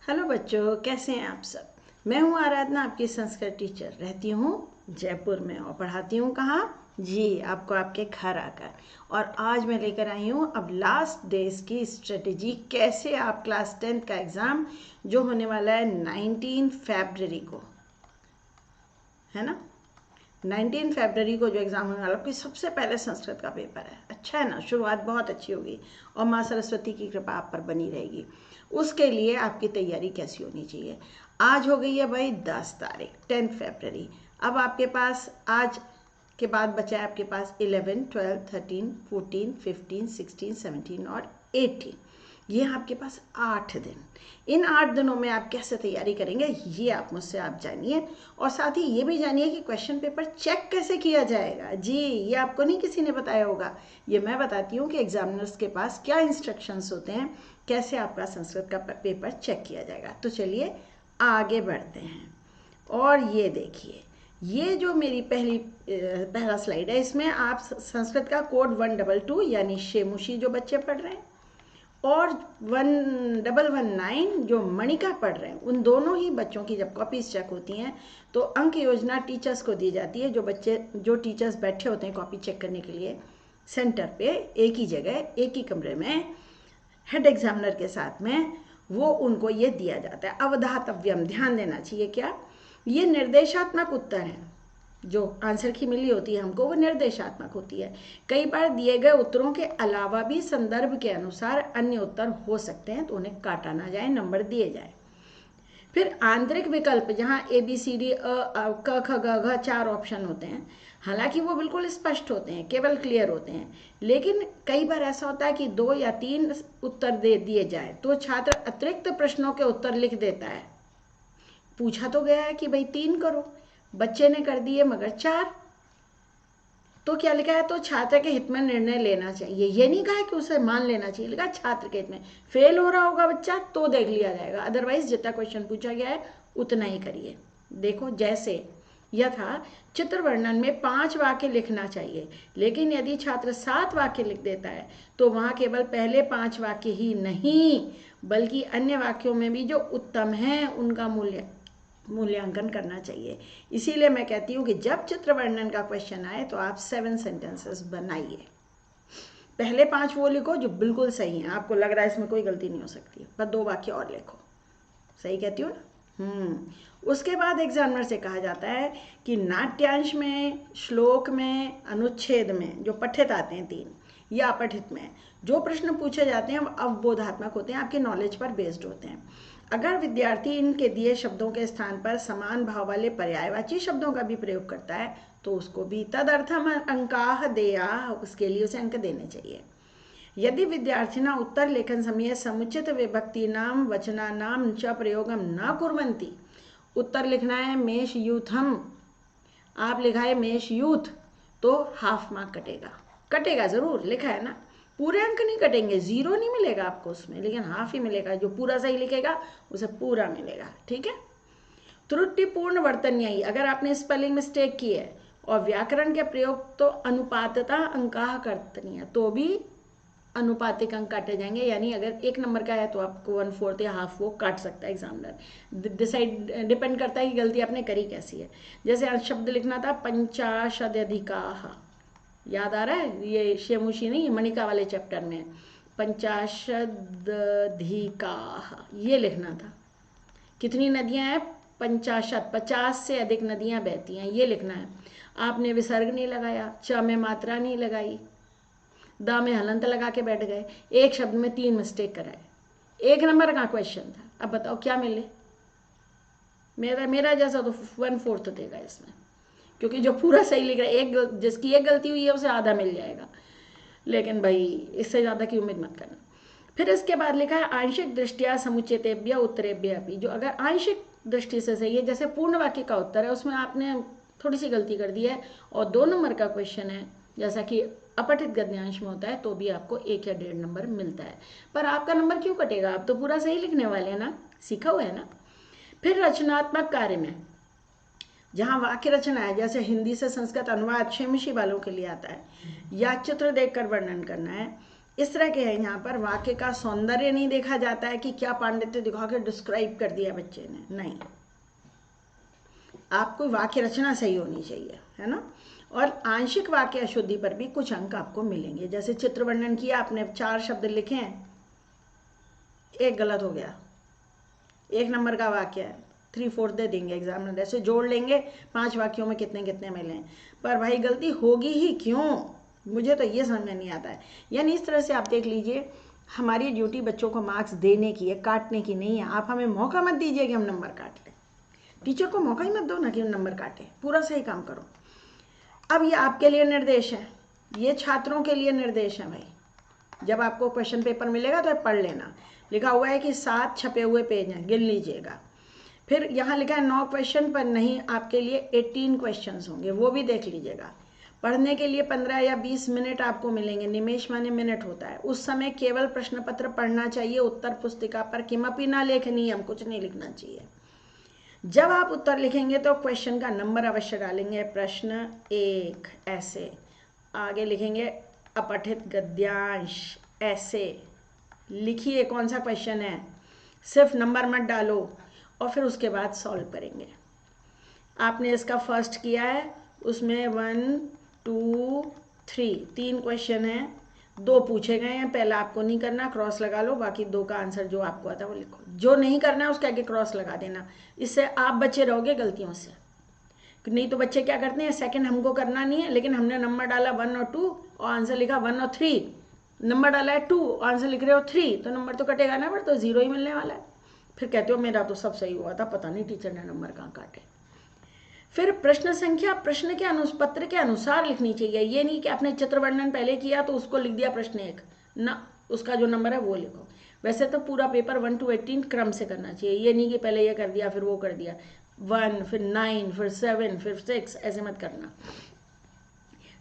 Hello बच्चों, कैसे हैं आप सब। मैं हूं आराधना, आपकी संस्कृत टीचर। रहती हूं जयपुर में और पढ़ाती हूं कहाँ जी, आपको आपके घर आकर। और आज मैं लेकर आई हूं अब लास्ट डेज की स्ट्रेटेजी, कैसे आप क्लास 10th का एग्ज़ाम जो होने वाला है 19 फरवरी को, है ना। 19 फरवरी को जो एग्ज़ाम होने वाला है, सबसे पहले संस्कृत का पेपर है। अच्छा है ना, शुरुआत बहुत अच्छी होगी और माँ सरस्वती की कृपा आप पर बनी रहेगी। उसके लिए आपकी तैयारी कैसी होनी चाहिए। आज हो गई है भाई 10 तारीख, 10 फरवरी। अब आपके पास आज के बाद बचा है आपके पास 11, 12, 13, 14, 15, 16, 17 और 18। ये आपके पास 8 दिन। इन 8 दिनों में आप कैसे तैयारी करेंगे ये आप मुझसे आप जानिए। और साथ ही ये भी जानिए कि क्वेश्चन पेपर चेक कैसे किया जाएगा। जी, ये आपको नहीं किसी ने बताया होगा, ये मैं बताती हूँ कि एग्जामिनर्स के पास क्या इंस्ट्रक्शंस होते हैं, कैसे आपका संस्कृत का पेपर चेक किया जाएगा। तो चलिए आगे बढ़ते हैं। और ये देखिए, ये जो मेरी पहला स्लाइड है, इसमें आप संस्कृत का कोड 122 यानी शेमुशी जो बच्चे पढ़ रहे हैं और 1119 जो मणिका पढ़ रहे हैं, उन दोनों ही बच्चों की जब कॉपीज चेक होती हैं तो अंक योजना टीचर्स को दी जाती है। जो टीचर्स बैठे होते हैं कॉपी चेक करने के लिए सेंटर पे, एक ही जगह एक ही कमरे में हेड एग्जामिनर के साथ में, वो उनको ये दिया जाता है। अवधातव्यम, ध्यान देना चाहिए क्या, ये निर्देशात्मक उत्तर हैं। जो आंसर की मिली होती है हमको, वो निर्देशात्मक होती है। कई बार दिए गए उत्तरों के अलावा भी संदर्भ के अनुसार अन्य उत्तर हो सकते हैं, तो उन्हें काटा ना जाए, नंबर दिए जाए। फिर आंतरिक विकल्प, जहाँ ABCD क ख ग घ 4 ऑप्शन होते हैं, हालांकि वो बिल्कुल स्पष्ट होते हैं, केवल क्लियर होते हैं, लेकिन कई बार ऐसा होता है कि 2 या 3 उत्तर दे दिए जाए तो छात्र अतिरिक्त प्रश्नों के उत्तर लिख देता है। पूछा तो गया है कि भाई 3 करो, बच्चे ने कर दिए मगर 4, तो क्या लिखा है, तो छात्र के हित में निर्णय लेना चाहिए। ये नहीं कहा कि उसे मान लेना चाहिए, लिखा छात्र के हित में। फेल हो रहा होगा बच्चा तो देख लिया जाएगा, अदरवाइज जितना क्वेश्चन पूछा गया है उतना ही करिए। देखो, जैसे यथा चित्र वर्णन में 5 वाक्य लिखना चाहिए, लेकिन यदि छात्र 7 वाक्य लिख देता है तो वहाँ केवल पहले 5 वाक्य ही नहीं बल्कि अन्य वाक्यों में भी जो उत्तम हैं उनका मूल्यांकन करना चाहिए। इसीलिए मैं कहती हूँ कि जब चित्र वर्णन का क्वेश्चन आए तो आप 7 सेंटेंसेस बनाइए। पहले 5 वो लिखो जो बिल्कुल सही हैं, आपको लग रहा है इसमें कोई गलती नहीं हो सकती, पर 2 वाक्य और लिखो। सही कहती हूँ ना। उसके बाद एग्जामिनर से कहा जाता है कि नाट्यांश में, श्लोक में, अनुच्छेद में जो पठित आते हैं 3 या अपठित में जो प्रश्न पूछे जाते हैं वो अवबोधात्मक होते हैं, आपके नॉलेज पर बेस्ड होते हैं। अगर विद्यार्थी इनके दिए शब्दों के स्थान पर समान भाव वाले पर्यायवाची शब्दों का भी प्रयोग करता है तो उसको भी तदर्थम अंकाः देयाः, उसके लिए उसे अंक देने चाहिए। यदि विद्यार्थिना उत्तर लेखन समय समुचित विभक्तीनां वचनानां च प्रयोगं न कुर्वन्ति, उत्तर लिखना है मेष यूथम, आप लिखा है मेष यूथ, तो हाफ मार्क कटेगा जरूर, लिखा है ना। पूरे अंक नहीं कटेंगे, 0 नहीं मिलेगा आपको उसमें, लेकिन हाफ ही मिलेगा। जो पूरा सही लिखेगा उसे पूरा मिलेगा, ठीक है। त्रुटिपूर्ण वर्तन्यायी, अगर आपने स्पेलिंग मिस्टेक की है और व्याकरण के प्रयोग तो अनुपातता अंकाः कर्तनीय, तो भी अनुपातिक अंक काटे जाएंगे। यानी अगर 1 नंबर का है तो आपको 1/4 या हाफ वो काट सकता है एग्जामिनर। डिपेंड करता है कि गलती आपने करी कैसी है। जैसे शब्द लिखना था पंचाशदधिकाः, याद आ रहा है, ये शेमुशी नहीं, मणिका वाले चैप्टर में पंचाशदधिकाः ये लिखना था। कितनी नदियां हैं, 50 से अधिक नदियां बहती हैं, ये लिखना है। आपने विसर्ग नहीं लगाया, च में मात्रा नहीं लगाई, द में हलंत लगा के बैठ गए, एक शब्द में 3 मिस्टेक कराए। 1 नंबर का क्वेश्चन था, अब बताओ क्या मिले। मेरा जैसा तो 1/4 देगा इसमें, क्योंकि जो पूरा सही लिख रहा है, जिसकी एक गलती हुई है उसे आधा मिल जाएगा, लेकिन भाई इससे ज़्यादा की उम्मीद मत करना। फिर इसके बाद लिखा है आंशिक दृष्टिया समुचितेभ्य उत्तरेभ्य अपि, जो अगर आंशिक दृष्टि से सही है, जैसे पूर्ण वाक्य का उत्तर है उसमें आपने थोड़ी सी गलती कर दी है और 2 नंबर का क्वेश्चन है जैसा कि अपठित गद्यांश में होता है, तो भी आपको 1 या 1.5 नंबर मिलता है। पर आपका नंबर क्यों कटेगा, आप तो पूरा सही लिखने वाले हैं ना, सीखा हुआ है ना। फिर रचनात्मक कार्य में जहाँ वाक्य रचना है, जैसे हिंदी से संस्कृत अनुवाद शेमुशी वालों के लिए आता है, या चित्र देखकर वर्णन करना है, इस तरह के हैं। यहाँ पर वाक्य का सौंदर्य नहीं देखा जाता है कि क्या पांडित्य दिखा के डिस्क्राइब कर दिया बच्चे ने, नहीं, आपको वाक्य रचना सही होनी चाहिए, है ना। और आंशिक वाक्य अशुद्धि पर भी कुछ अंक आपको मिलेंगे। जैसे चित्र वर्णन किया आपने, 4 शब्द लिखे हैं, 1 गलत हो गया, 1 नंबर का वाक्य है, 3/4 दे देंगे एग्जामिनर। ऐसे जोड़ लेंगे 5 वाक्यों में कितने कितने मिले। पर भाई गलती होगी ही क्यों, मुझे तो ये समझ में नहीं आता है। यानी इस तरह से आप देख लीजिए, हमारी ड्यूटी बच्चों को मार्क्स देने की है, काटने की नहीं है। आप हमें मौका मत दीजिए कि हम नंबर काट लें, टीचर को मौका ही मत दो ना कि नंबर काटे, पूरा सही काम करो। अब ये आपके लिए निर्देश है, ये छात्रों के लिए निर्देश है भाई। जब आपको क्वेश्चन पेपर मिलेगा तो पढ़ लेना। लिखा हुआ है कि 7 छपे हुए पेज हैं, गिन लीजिएगा। फिर यहाँ लिखा है 9 क्वेश्चन, पर नहीं, आपके लिए 18 क्वेश्चन होंगे, वो भी देख लीजिएगा। पढ़ने के लिए 15 या 20 मिनट आपको मिलेंगे। निमेश माने मिनट होता है। उस समय केवल प्रश्न पत्र पढ़ना चाहिए, उत्तर पुस्तिका पर किमपि ना लेखनीयम, कुछ नहीं लिखना चाहिए। जब आप उत्तर लिखेंगे तो क्वेश्चन का नंबर अवश्य डालेंगे। प्रश्न 1 ऐसे, आगे लिखेंगे अपठित गद्यांश, ऐसे लिखिए कौन सा क्वेश्चन है, सिर्फ नंबर मत डालो। और फिर उसके बाद सॉल्व करेंगे। आपने इसका फर्स्ट किया है, उसमें 1 2 3 3 क्वेश्चन हैं, 2 पूछे गए हैं। पहला आपको नहीं करना, क्रॉस लगा लो, बाकी 2 का आंसर जो आपको आता है वो लिखो। जो नहीं करना है उसके आगे क्रॉस लगा देना, इससे आप बचे रहोगे गलतियों से। नहीं तो बच्चे क्या करते हैं, सेकंड हमको करना नहीं है, लेकिन हमने नंबर डाला 1 और 2 और आंसर लिखा 1 और 3, नंबर डाला है 2 आंसर लिख रहे हो 3, तो नंबर तो कटेगा ना, पर तो 0 ही मिलने वाला है। फिर कहते हो मेरा तो सब सही हुआ था, पता नहीं टीचर ने नंबर कहाँ काटे। फिर प्रश्न संख्या प्रश्न के पत्र के अनुसार लिखनी चाहिए। ये नहीं कि आपने चित्र वर्णन पहले किया तो उसको लिख दिया प्रश्न 1 ना, उसका जो नंबर है वो लिखो। वैसे तो पूरा पेपर 1 to 18 क्रम से करना चाहिए। ये नहीं कि पहले ये कर दिया फिर वो कर दिया, 1 फिर 9 फिर 7 फिर 6, ऐसे मत करना।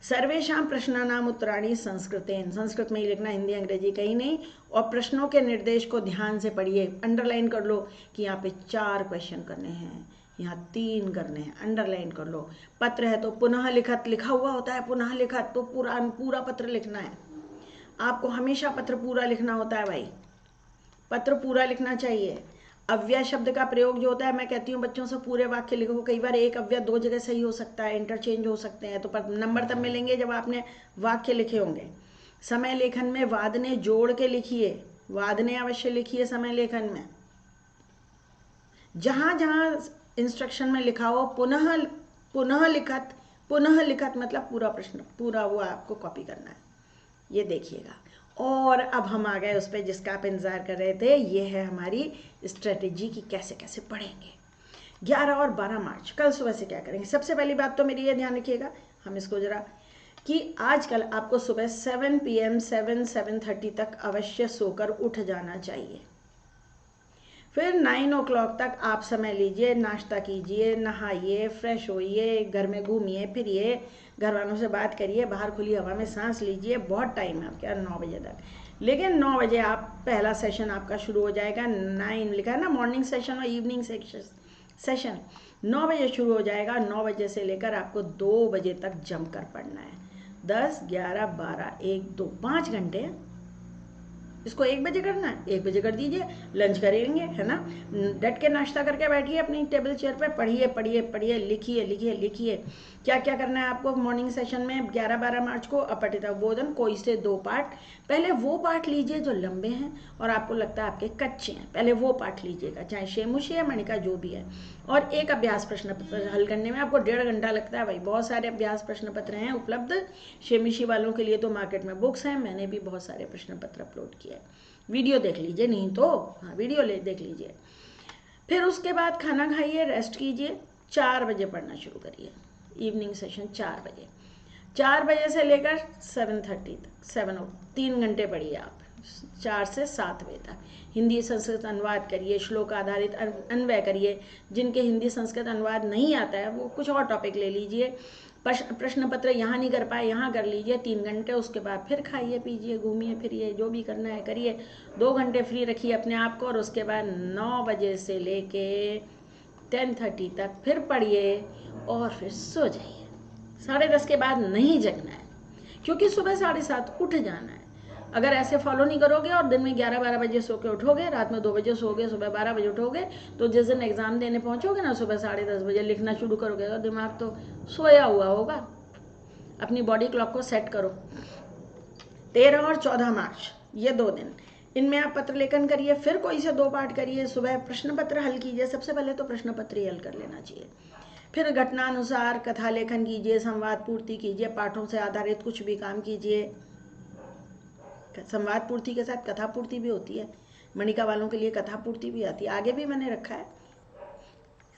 सर्वेशां प्रश्नानाम उत्तराणि संस्कृतेन, संस्कृत में ही लिखना, हिंदी अंग्रेजी कहीं नहीं। और प्रश्नों के निर्देश को ध्यान से पढ़िए, अंडरलाइन कर लो कि यहाँ पे 4 क्वेश्चन करने हैं, यहाँ 3 करने हैं, अंडरलाइन कर लो। पत्र है तो पुनः लिखत लिखा हुआ होता है, पुनः लिखत तो पूरा पत्र लिखना है। आपको हमेशा पत्र पूरा लिखना होता है भाई, पत्र पूरा लिखना चाहिए। अव्यय शब्द का प्रयोग जो होता है, मैं कहती हूँ बच्चों से पूरे वाक्य लिखो। कई बार एक अव्यय 2 जगह सही हो सकता है, इंटरचेंज हो सकते हैं, तो नंबर तब मिलेंगे जब आपने वाक्य लिखे होंगे। समय लेखन में वादने जोड़ के लिखिए, वादने अवश्य लिखिए समय लेखन में। जहाँ जहाँ इंस्ट्रक्शन में लिखा हो पुनः लिखत मतलब पूरा प्रश्न, पूरा वो आपको कॉपी करना है, ये देखिएगा। और अब हम आ गए उस पर जिसका आप इंतज़ार कर रहे थे, ये है हमारी स्ट्रेटेजी की कैसे कैसे पढ़ेंगे। 11 और 12 मार्च कल सुबह से क्या करेंगे। सबसे पहली बात तो मेरी ये ध्यान रखिएगा, हम इसको जरा, कि आजकल आपको सुबह 7 PM 7:30 तक अवश्य सोकर उठ जाना चाहिए। फिर 9 o'clock तक आप समय लीजिए, नाश्ता कीजिए, नहाइए, फ्रेश होइए, घर में घूमिए फिरिए, घर वालों से बात करिए, बाहर खुली हवा में सांस लीजिए। बहुत टाइम है आपके 9 बजे तक। लेकिन 9 बजे आप पहला सेशन आपका शुरू हो जाएगा। 9 लिखा है ना, मॉर्निंग सेशन और इवनिंग सेशन 9 बजे शुरू हो जाएगा। 9 बजे से लेकर आपको 2 बजे तक जमकर पढ़ना है। 10, 11, 12, 1, 2, 5 घंटे। इसको 1 बजे करना है, 1 बजे कर दीजिए, लंच करेंगे, है ना। डट के नाश्ता करके बैठिए अपनी टेबल चेयर पे, पढ़िए पढ़िए पढ़िए, लिखिए लिखिए लिखिए। क्या क्या करना है आपको मॉर्निंग सेशन में 11-12 मार्च को। अपठित बोधन, कोई से 2 पार्ट। पहले वो पार्ट लीजिए जो लंबे हैं और आपको लगता है आपके कच्चे हैं, पहले वो पार्ट लीजिएगा, चाहे शेमुशी या मणिका जो भी है। और एक अभ्यास प्रश्न पत्र हल करने में आपको 1.5 घंटा लगता है भाई। बहुत सारे अभ्यास प्रश्न पत्र हैं उपलब्ध शेमिशी वालों के लिए, तो मार्केट में बुक्स हैं, मैंने भी बहुत सारे प्रश्न पत्र अपलोड किए। वीडियो देख लीजिए, नहीं तो हाँ वीडियो देख लीजिए। फिर उसके बाद खाना खाइए, रेस्ट कीजिए, 4 बजे पढ़ना शुरू करिए। इवनिंग सेशन 4 बजे, 4 बजे से लेकर 7:30 तक 3 घंटे पढ़िए आप, 4 से 7 बजे तक। हिंदी संस्कृत अनुवाद करिए, श्लोक आधारित अन्वय करिए। जिनके हिंदी संस्कृत अनुवाद नहीं आता है वो कुछ और टॉपिक ले लीजिए। प्रश्न पत्र यहाँ नहीं कर पाए, यहाँ कर लीजिए 3 घंटे। उसके बाद फिर खाइए पीजिए, घूमिए फिरिए, जो भी करना है करिए। 2 घंटे फ्री रखिए अपने आप को। और उसके बाद 9 बजे से लेके 10:30 तक फिर पढ़िए और फिर सो जाइए। 10:30 के बाद नहीं जगना है, क्योंकि सुबह 7:30 उठ जाना है। अगर ऐसे फॉलो नहीं करोगे और दिन में 11-12 बजे सो के उठोगे, रात में 2 बजे सोओगे, सुबह 12 बजे उठोगे, तो जिस दिन एग्ज़ाम देने पहुँचोगे ना, सुबह 10:30 बजे लिखना शुरू करोगे तो दिमाग तो सोया हुआ होगा। अपनी बॉडी क्लॉक को सेट करो। 13 और 14 मार्च ये 2 दिन, इनमें आप पत्र लेखन करिए, फिर कोई से 2 पाठ करिए। सुबह प्रश्न पत्र हल कीजिए, सबसे पहले तो प्रश्न पत्र ही हल कर लेना चाहिए। फिर घटनानुसार कथा लेखन कीजिए, संवाद पूर्ति कीजिए, पाठों से आधारित कुछ भी काम कीजिए। संवाद पूर्ति के साथ कथा पूर्ति भी होती है, मणिका वालों के लिए कथा पूर्ति भी आती है, आगे भी मैंने रखा है,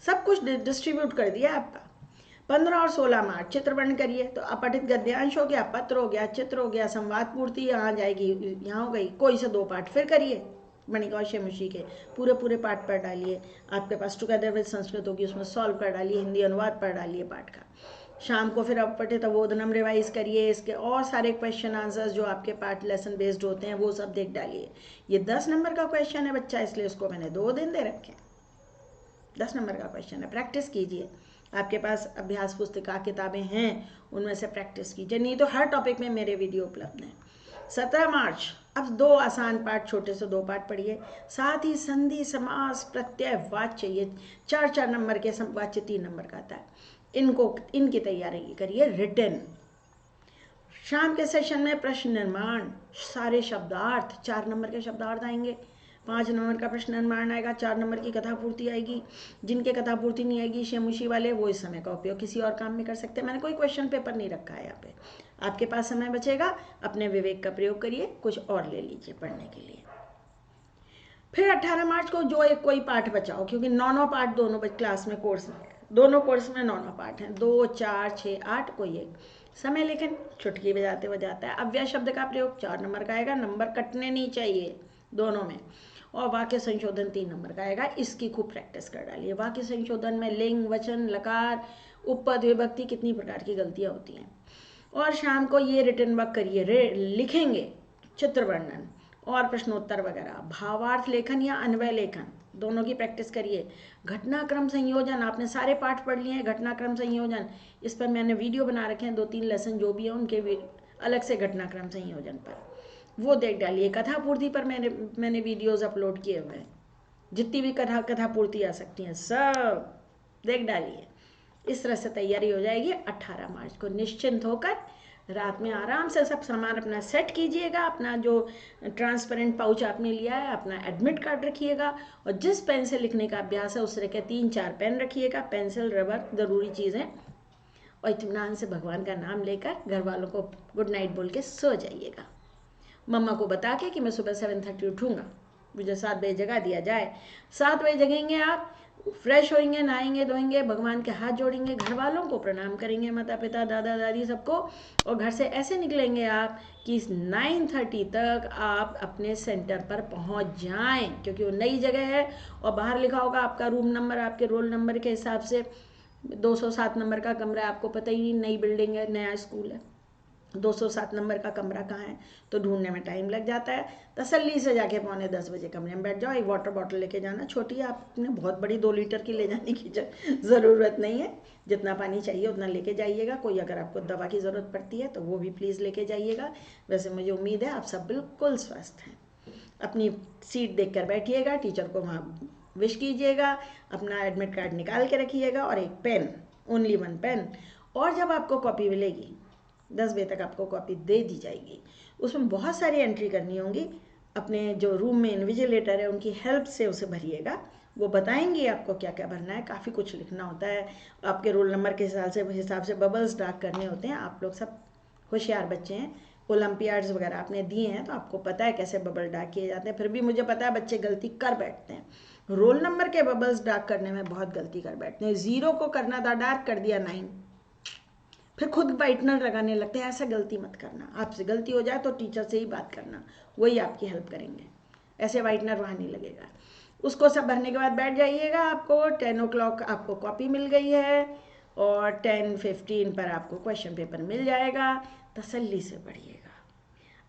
सब कुछ डिस्ट्रीब्यूट कर दिया आपका। 15 और 16 मार्च चित्रवर्ण करिए, तो अपठित गद्यांश हो गया, पत्र हो गया, चित्र हो गया, संवाद पूर्ति यहाँ जाएगी, यहाँ हो गई, कोई से 2 पाठ फिर करिए मणिका और शेमुषी के, पूरे पाठ पढ़ डालिए। आपके पास टुगेदर विद संस्कृत होगी, उसमें सॉल्व कर डालिए, हिंदी अनुवाद पढ़ डालिए पाठ का। शाम को फिर अपठित अवोधनम रिवाइज करिए, इसके और सारे क्वेश्चन आंसर्स जो आपके पार्ट लेसन बेस्ड होते हैं वो सब देख डालिए। ये 10 नंबर का क्वेश्चन है बच्चा, इसलिए इसको मैंने 2 दिन दे रखे हैं। 10 नंबर का क्वेश्चन है, प्रैक्टिस कीजिए। आपके पास अभ्यास पुस्तिका किताबें हैं, उनमें से प्रैक्टिस कीजिए, नहीं तो हर टॉपिक में मेरे वीडियो उपलब्ध हैं। 17 मार्च अब 2 आसान पाठ, छोटे से 2 पाठ पढ़िए, साथ ही संधि, समास, प्रत्यय, वाच्य, ये 4 नंबर के, वाच्य 3 नंबर का आता है, इनकी तैयारी करिए रिटन। शाम के सेशन में प्रश्न निर्माण, सारे शब्दार्थ, 4 नंबर के शब्दार्थ आएंगे, 5 नंबर का प्रश्न निर्माण आएगा, 4 नंबर की कथा पूर्ति आएगी। जिनके कथा पूर्ति नहीं आएगी शेमुशी वाले, वो इस समय का उपयोग किसी और काम में कर सकते हैं। मैंने कोई क्वेश्चन पेपर नहीं रखा है यहाँ पे, आपके पास समय बचेगा, अपने विवेक का प्रयोग करिए, कुछ और ले लीजिए पढ़ने के लिए। फिर 18 मार्च को जो एक कोई पाठ बचाओ, क्योंकि 9 पाठ दोनों क्लास में कोर्स में, दोनों कोर्स में 9 पाठ हैं, 2, 4, 6, 8, कोई एक। समय लेखन चुटकी बजाते बजाता है, अव्यय शब्द का प्रयोग 4 नंबर का आएगा, नंबर कटने नहीं चाहिए दोनों में। और वाक्य संशोधन 3 नंबर का आएगा, इसकी खूब प्रैक्टिस कर डालिए। वाक्य संशोधन में लिंग, वचन, लकार, उपपद, विभक्ति, कितनी प्रकार की गलतियाँ होती हैं। और शाम को ये रिटन वर्क करिए, लिखेंगे चित्र वर्णन और प्रश्नोत्तर वगैरह, भावार्थ लेखन या अन्वय लेखन, दोनों की प्रैक्टिस करिए। घटनाक्रम संयोजन, आपने सारे पाठ पढ़ लिए हैं, घटनाक्रम संयोजन, इस पर मैंने वीडियो बना रखे हैं, 2-3 लेसन जो भी हैं उनके अलग से घटनाक्रम संयोजन पर, वो देख डालिए। कथा पूर्ति पर मैंने वीडियोज़ अपलोड किए हुए हैं, जितनी भी कथा पूर्ति आ सकती हैं सब देख डालिए। इस तरह से तैयारी हो जाएगी। 18 मार्च को निश्चिंत होकर रात में आराम से सब सामान अपना सेट कीजिएगा, अपना जो ट्रांसपेरेंट पाउच आपने लिया है, अपना एडमिट कार्ड रखिएगा, और जिस पेन से लिखने का अभ्यास है उस तरह के 3-4 पेन रखिएगा, पेंसिल, रबर, ज़रूरी चीज़ें, और इत्मीनान से भगवान का नाम लेकर घर वालों को गुड नाइट बोल के सो जाइएगा। मम्मा को बता के कि मैं सुबह 7:30 उठूँगा, मुझे 7 बजे जगा दिया जाए। 7 बजे जगेंगे आप, फ्रेश होंगे, नहाएंगे धोएंगे, भगवान के हाथ जोड़ेंगे, घर वालों को प्रणाम करेंगे, माता पिता, दादा दादी सबको, और घर से ऐसे निकलेंगे आप कि 9:30 तक आप अपने सेंटर पर पहुंच जाएं, क्योंकि वो नई जगह है और बाहर लिखा होगा आपका रूम नंबर, आपके रोल नंबर के हिसाब से 207 नंबर का कमरा है, आपको पता ही नहीं, नई बिल्डिंग है, नया स्कूल है, 207 नंबर का कमरा कहाँ है, तो ढूंढने में टाइम लग जाता है। तसल्ली से जाके 9:45 बजे कमरे में बैठ जाओ। एक वाटर बॉटल लेके जाना, छोटी है, आपने बहुत बड़ी 2 लीटर की ले जाने की ज़रूरत नहीं है, जितना पानी चाहिए उतना लेके जाइएगा। कोई अगर आपको दवा की ज़रूरत पड़ती है तो वो भी प्लीज़ लेके जाइएगा। वैसे मुझे उम्मीद है आप सब बिल्कुल स्वस्थ हैं। अपनी सीट देख कर बैठिएगा, टीचर को वहाँ विश कीजिएगा, अपना एडमिट कार्ड निकाल के रखिएगा और एक पेन, ओनली 1 पेन। और जब आपको कॉपी मिलेगी 10 बजे तक आपको कॉपी दे दी जाएगी, उसमें बहुत सारी एंट्री करनी होंगी। अपने जो रूम में इन्विजिलेटर है उनकी हेल्प से उसे भरिएगा, वो बताएंगे आपको क्या क्या भरना है। काफ़ी कुछ लिखना होता है, आपके रोल नंबर के हिसाब से बबल्स डार्क करने होते हैं। आप लोग सब होशियार बच्चे हैं, ओलंपियाड्स वगैरह आपने दिए हैं तो आपको पता है कैसे बबल डार्क किए जाते हैं। फिर भी मुझे पता है बच्चे गलती कर बैठते हैं, रोल नंबर के बबल्स डार्क करने में बहुत गलती कर बैठते हैं। 0 को करना था डार्क, कर दिया 9, फिर खुद वाइटनर लगाने लगते हैं। ऐसा गलती मत करना, आपसे गलती हो जाए तो टीचर से ही बात करना, वही आपकी हेल्प करेंगे, ऐसे वाइटनर वहाँ नहीं लगेगा। उसको सब भरने के बाद बैठ जाइएगा। आपको 10 o'clock आपको कॉपी मिल गई है और 10:15 पर आपको क्वेश्चन पेपर मिल जाएगा। तसल्ली से पढ़िएगा।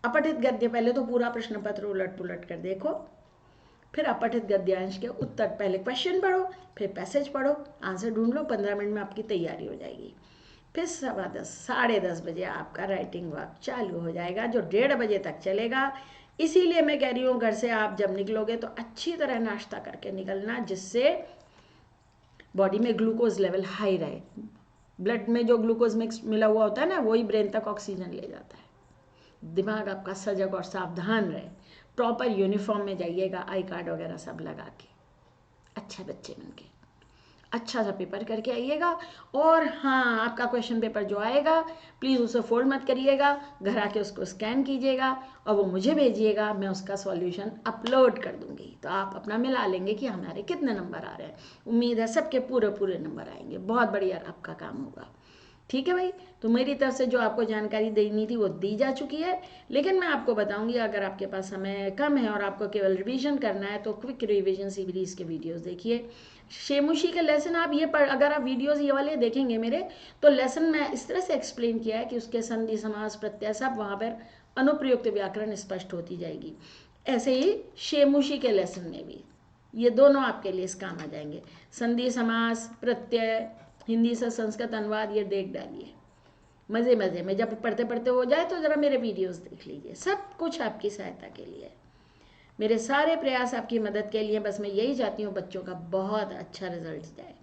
अपठित गद्य, पहले तो पूरा प्रश्न पत्र उलट पुलट कर देखो, फिर अपठित गद्यांश के उत्तर, पहले क्वेश्चन पढ़ो, फिर पैसेज पढ़ो, आंसर ढूंढ लो, 15 मिनट में आपकी तैयारी हो जाएगी। फिर 10:15 10:30 बजे आपका राइटिंग वर्क चालू हो जाएगा, जो 1:30 बजे तक चलेगा। इसीलिए मैं कह रही हूँ घर से आप जब निकलोगे तो अच्छी तरह नाश्ता करके निकलना, जिससे बॉडी में ग्लूकोज लेवल हाई रहे। ब्लड में जो ग्लूकोज मिक्स मिला हुआ होता है ना, वही ब्रेन तक ऑक्सीजन ले जाता है। दिमाग आपका सजग और सावधान रहे। प्रॉपर यूनिफॉर्म में जाइएगा, आई कार्ड वगैरह सब लगा के, अच्छे बच्चे बन के अच्छा सा पेपर करके आइएगा। और हाँ, आपका क्वेश्चन पेपर जो आएगा प्लीज़ उसे फोल्ड मत करिएगा, घर आके उसको स्कैन कीजिएगा और वो मुझे भेजिएगा, मैं उसका सॉल्यूशन अपलोड कर दूंगी। तो आप अपना मिला लेंगे कि हमारे कितने नंबर आ रहे हैं। उम्मीद है सबके पूरे पूरे नंबर आएंगे, बहुत बढ़िया आपका काम होगा। ठीक है भाई, तो मेरी तरफ से जो आपको जानकारी देनी थी वो दी जा चुकी है, लेकिन मैं आपको बताऊंगी अगर आपके पास समय कम है और आपको केवल रिवीजन करना है तो क्विक रिवीजन सीरीज के वीडियोस देखिए। शेमुशी के लेसन आप ये अगर आप वीडियोस ये वाले देखेंगे मेरे, तो लेसन में इस तरह से एक्सप्लेन किया है कि उसके संधि समास प्रत्यय सब वहाँ पर अनुप्रयुक्त व्याकरण स्पष्ट होती जाएगी। ऐसे ही शेमुशी के लेसन में भी ये दोनों आपके लिए इस काम आ जाएंगे। संधि समास प्रत्यय हिंदी से संस्कृत अनुवाद ये देख डालिए मज़े मज़े में, जब पढ़ते पढ़ते हो जाए तो ज़रा मेरे वीडियोस देख लीजिए, सब कुछ आपकी सहायता के लिए। मेरे सारे प्रयास आपकी मदद के लिए, बस मैं यही चाहती हूँ बच्चों का बहुत अच्छा रिजल्ट जाए।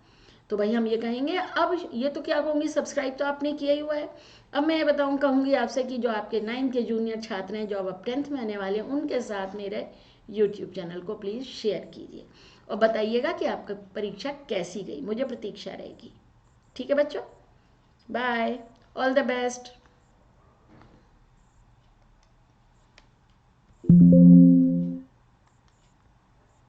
तो भाई हम ये कहेंगे, अब ये तो क्या कहूँगी, सब्सक्राइब तो आपने किया ही हुआ है। अब मैं ये कहूँगी आपसे कि जो आपके 9th के जूनियर छात्र हैं, जो अब 10th में आने वाले हैं, उनके साथ मेरे यूट्यूब चैनल को प्लीज़ शेयर कीजिए और बताइएगा कि आपकी परीक्षा कैसी गई, मुझे प्रतीक्षा रहेगी। ठीक है बच्चों, बाय, ऑल द बेस्ट।